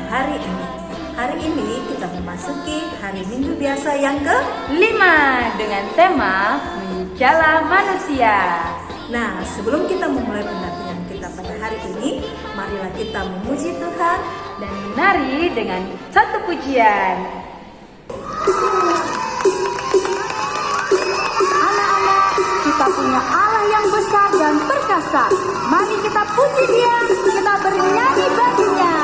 hari ini. Hari ini kita memasuki hari Minggu biasa yang ke-5 dengan tema Menjala Manusia. Nah, sebelum kita memulai pendampingan kita pada hari ini, marilah kita memuji Tuhan dan menari dengan satu pujian. Anak-anak, kita punya Allah yang besar dan perkasa. Mari kita puji Dia, kita bernyanyi baginya.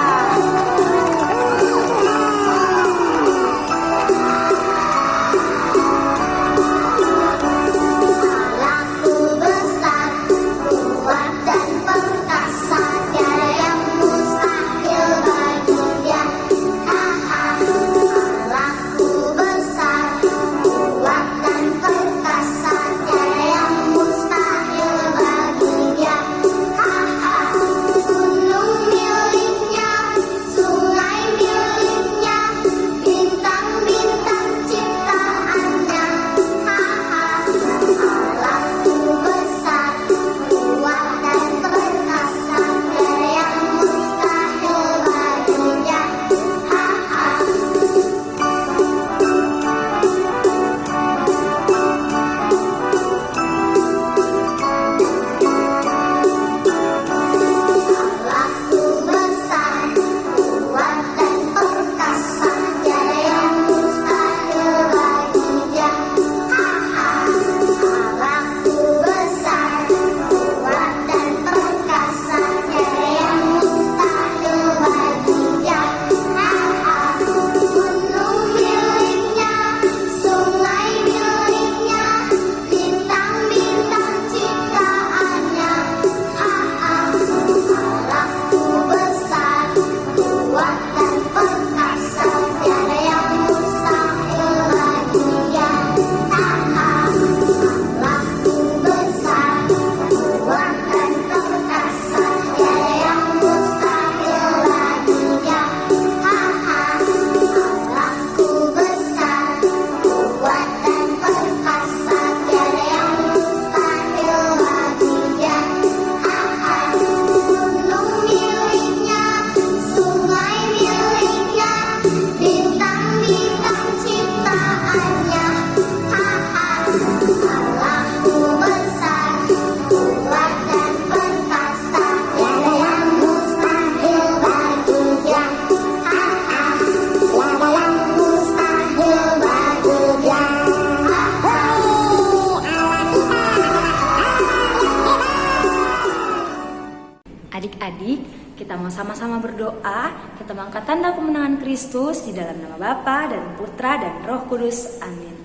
Adik-adik, kita mau sama-sama berdoa. Kita mengangkat tanda kemenangan Kristus di dalam nama Bapa dan Putra dan Roh Kudus. Amin.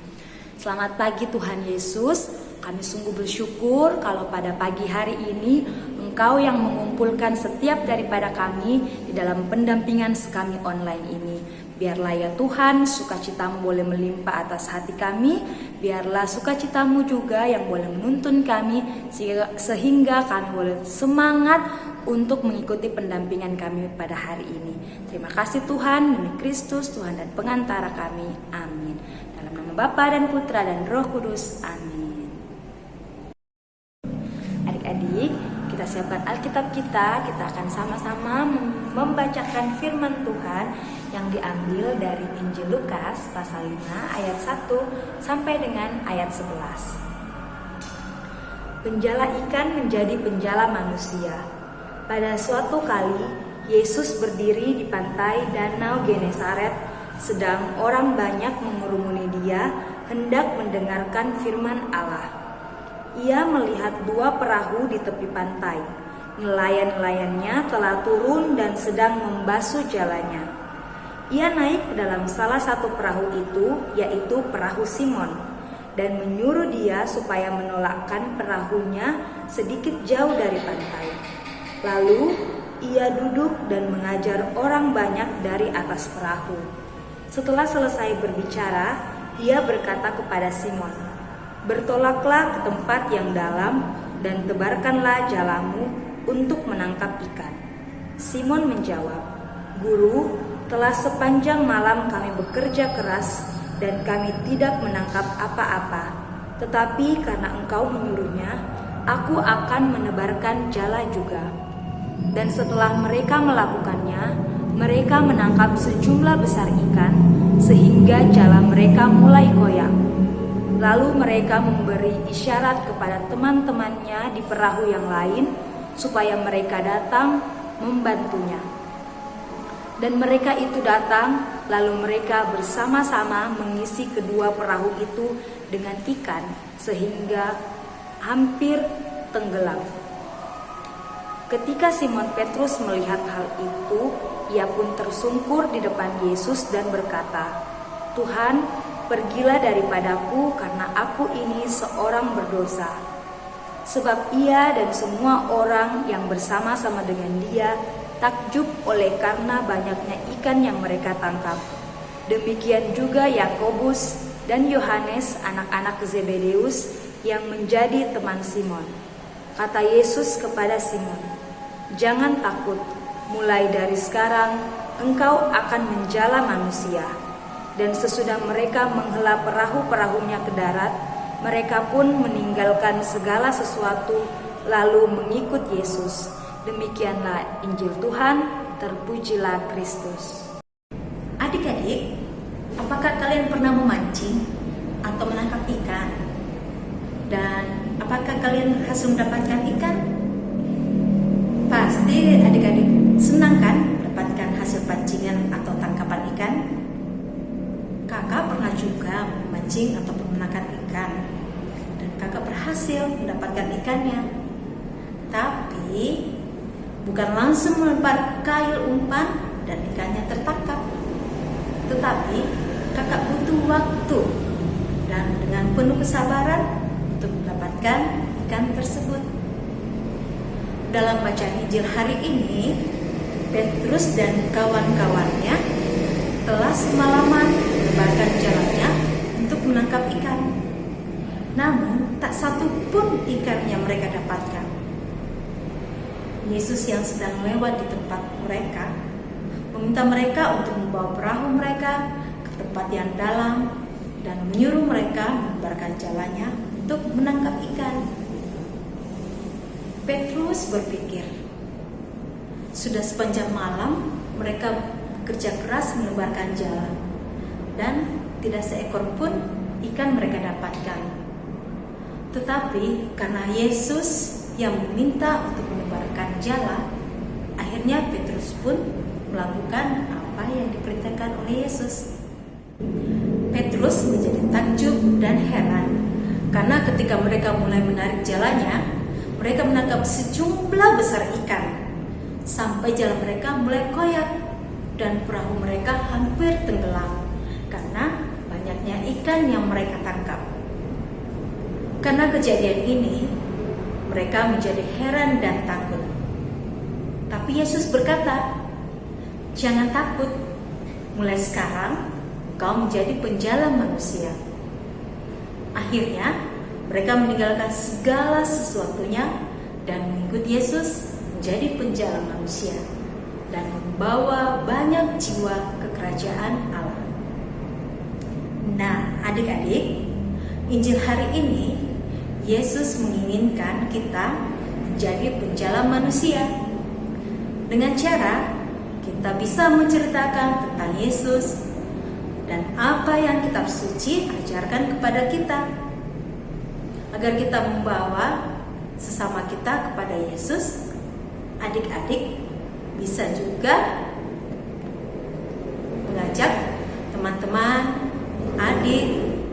Selamat pagi Tuhan Yesus. Kami sungguh bersyukur kalau pada pagi hari ini Engkau yang mengumpulkan setiap daripada kami di dalam pendampingan kami online ini. Biarlah ya Tuhan, sukacitamu boleh melimpah atas hati kami. Biarlah sukacitamu juga yang boleh menuntun kami, sehingga kami boleh semangat untuk mengikuti pendampingan kami pada hari ini. Terima kasih Tuhan, demi Kristus, Tuhan dan pengantara kami. Amin. Dalam nama Bapa dan Putra dan Roh Kudus. Amin. Adik-adik, kita siapkan Alkitab kita akan sama-sama membacakan firman Tuhan yang diambil dari Injil Lukas pasal 5 ayat 1 sampai dengan ayat 11. Penjala ikan menjadi penjala manusia. Pada suatu kali, Yesus berdiri di pantai Danau Genesaret, sedang orang banyak mengurumuni Dia hendak mendengarkan firman Allah. Ia melihat dua perahu di tepi pantai. Nelayan-nelayannya telah turun dan sedang membasuh jalannya. Ia naik ke dalam salah satu perahu itu, yaitu perahu Simon, dan menyuruh dia supaya menolakkan perahunya sedikit jauh dari pantai. Lalu ia duduk dan mengajar orang banyak dari atas perahu. Setelah selesai berbicara, ia berkata kepada Simon, "Bertolaklah ke tempat yang dalam dan tebarkanlah jalamu untuk menangkap ikan." Simon menjawab, "Guru, telah sepanjang malam kami bekerja keras dan kami tidak menangkap apa-apa. Tetapi karena Engkau menyuruhnya, aku akan menebarkan jala juga." Dan setelah mereka melakukannya, mereka menangkap sejumlah besar ikan sehingga jala mereka mulai koyak. Lalu mereka memberi isyarat kepada teman-temannya di perahu yang lain supaya mereka datang membantunya. Dan mereka itu datang, lalu mereka bersama-sama mengisi kedua perahu itu dengan ikan sehingga hampir tenggelam. Ketika Simon Petrus melihat hal itu, ia pun tersungkur di depan Yesus dan berkata, "Tuhan, pergilah daripadaku karena aku ini seorang berdosa." Sebab ia dan semua orang yang bersama-sama dengan dia takjub oleh karena banyaknya ikan yang mereka tangkap. Demikian juga Yakobus dan Yohanes, anak-anak Zebedeus, yang menjadi teman Simon. Kata Yesus kepada Simon, "Jangan takut, mulai dari sekarang engkau akan menjala manusia." Dan sesudah mereka menghela perahu-perahunya ke darat, mereka pun meninggalkan segala sesuatu lalu mengikut Yesus. Demikianlah Injil Tuhan, terpujilah Kristus. Adik-adik, apakah kalian pernah memancing atau menangkap ikan? Dan apakah kalian berhasil mendapatkan ikan? Pasti adik-adik senang kan mendapatkan hasil pancingan atau tangkapan ikan? Kakak pernah juga memancing ataupun menangkap ikan, dan kakak berhasil mendapatkan ikannya. Tapi bukan langsung melempar kail umpan dan ikannya tertangkap. Tetapi kakak butuh waktu dan dengan penuh kesabaran untuk mendapatkan ikan tersebut. Dalam bacaan Injil hari ini, Petrus dan kawan-kawannya telah semalaman melebarkan jalannya untuk menangkap ikan. Namun tak satu pun ikan yang mereka dapatkan. Yesus yang sedang lewat di tempat mereka meminta mereka untuk membawa perahu mereka ke tempat yang dalam dan menyuruh mereka melebarkan jalannya untuk menangkap ikan. Petrus berpikir, sudah sepanjang malam mereka bekerja keras melebarkan jalan dan tidak seekor pun ikan mereka dapatkan. Tetapi karena Yesus yang meminta untuk melebarkan jala, akhirnya Petrus pun melakukan apa yang diperintahkan oleh Yesus. Petrus menjadi takjub dan heran karena ketika mereka mulai menarik jalannya, mereka menangkap sejumlah besar ikan sampai jalan mereka mulai koyak dan perahu mereka hampir tenggelam karena banyaknya ikan yang mereka tangkap. Karena kejadian ini, mereka menjadi heran dan takut. Tapi Yesus berkata, "Jangan takut, mulai sekarang engkau menjadi penjala manusia." Akhirnya, mereka meninggalkan segala sesuatunya dan mengikut Yesus menjadi penjala manusia dan membawa banyak jiwa ke kerajaan Allah. Nah, adik-adik, Injil hari ini Yesus menginginkan kita menjadi penjala manusia. Dengan cara kita bisa menceritakan tentang Yesus dan apa yang kitab suci ajarkan kepada kita, agar kita membawa sesama kita kepada Yesus. Adik-adik bisa juga mengajak teman-teman, adik,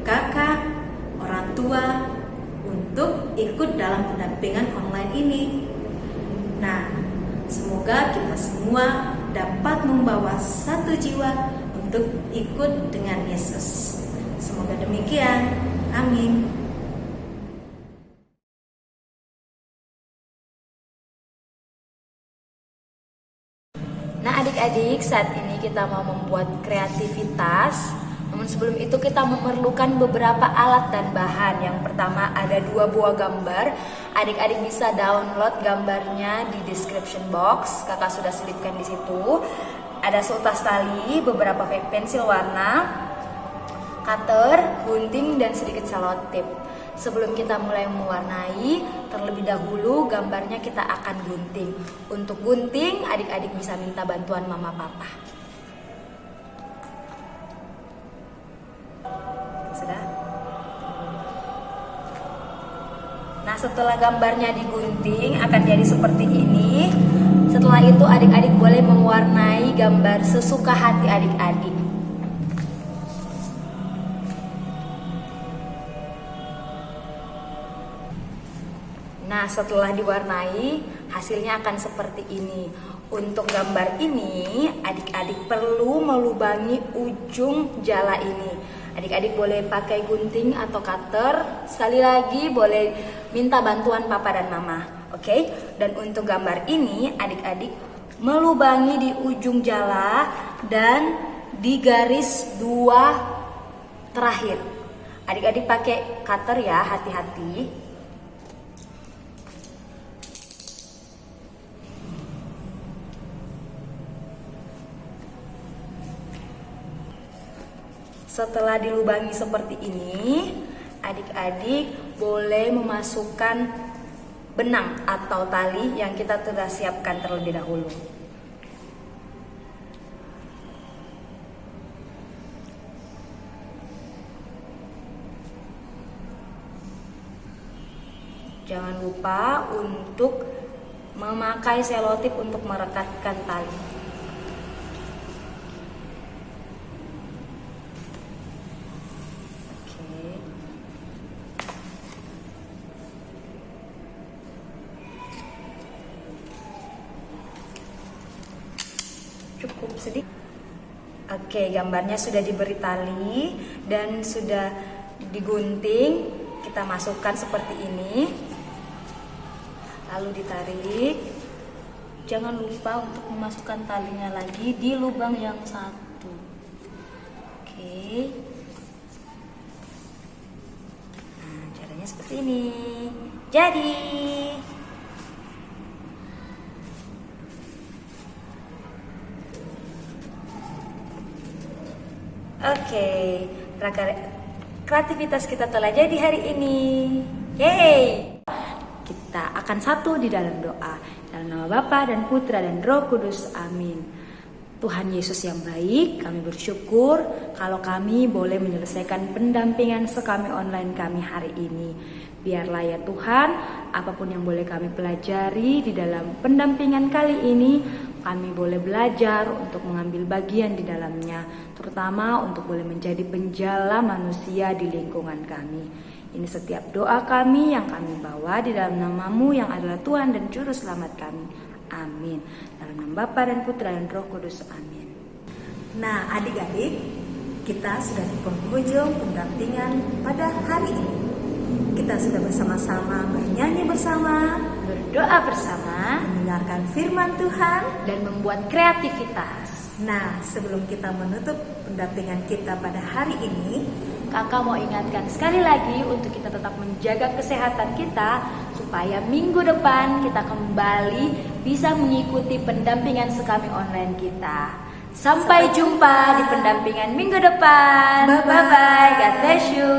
kakak, orang tua untuk ikut dalam pendampingan online ini. Nah, semoga kita semua dapat membawa satu jiwa untuk ikut dengan Yesus. Semoga demikian. Amin. Nah, adik-adik, saat ini kita mau membuat kreativitas. Namun sebelum itu kita memerlukan beberapa alat dan bahan. Yang pertama ada 2 buah gambar. Adik-adik bisa download gambarnya di description box. Kakak sudah selipkan di situ. Ada seutas tali, beberapa pensil warna, cutter, gunting, dan sedikit selotip. Sebelum kita mulai mewarnai, terlebih dahulu gambarnya kita akan gunting. Untuk gunting, adik-adik bisa minta bantuan mama papa. Sudah? Nah, setelah gambarnya digunting akan jadi seperti ini. Setelah itu adik-adik boleh mewarnai gambar sesuka hati adik-adik. Nah, setelah diwarnai, hasilnya akan seperti ini. Untuk gambar ini, adik-adik perlu melubangi ujung jala ini. Adik-adik boleh pakai gunting atau cutter. Sekali lagi, boleh minta bantuan papa dan mama. Oke? Dan untuk gambar ini, adik-adik melubangi di ujung jala dan di garis 2 terakhir. Adik-adik pakai cutter ya, hati-hati. Setelah dilubangi seperti ini, adik-adik boleh memasukkan benang atau tali yang kita telah siapkan terlebih dahulu. Jangan lupa untuk memakai selotip untuk merekatkan tali. Cukup sedikit. Oke, gambarnya sudah diberi tali dan sudah digunting. Kita masukkan seperti ini. Lalu ditarik. Jangan lupa untuk memasukkan talinya lagi di lubang yang satu. Oke. Nah, caranya seperti ini. Jadi oke, kreativitas kita telah jadi hari ini. Yeay! Kita akan satu di dalam doa. Dalam nama Bapa dan Putra dan Roh Kudus. Amin. Tuhan Yesus yang baik, kami bersyukur kalau kami boleh menyelesaikan pendampingan sekami online kami hari ini. Biarlah ya Tuhan, apapun yang boleh kami pelajari di dalam pendampingan kali ini, kami boleh belajar untuk mengambil bagian di dalamnya, terutama untuk boleh menjadi penjala manusia di lingkungan kami. Ini setiap doa kami yang kami bawa di dalam nama-Mu yang adalah Tuhan dan Juru Selamat kami. Amin. Dalam nama Bapa dan Putra dan Roh Kudus. Amin. Nah, adik-adik, kita sudah di penghujung pendampingan pada hari ini. Kita sudah bersama-sama bernyanyi bersama, Berdoa bersama, mendengarkan firman Tuhan. dan membuat kreativitas. Nah, sebelum kita menutup pendampingan kita pada hari ini, Kakak mau ingatkan sekali lagi untuk kita tetap menjaga kesehatan kita supaya minggu depan kita kembali bisa mengikuti pendampingan sekami online kita. Sampai jumpa di pendampingan minggu depan. Bye-bye. Bye-bye. God bless you.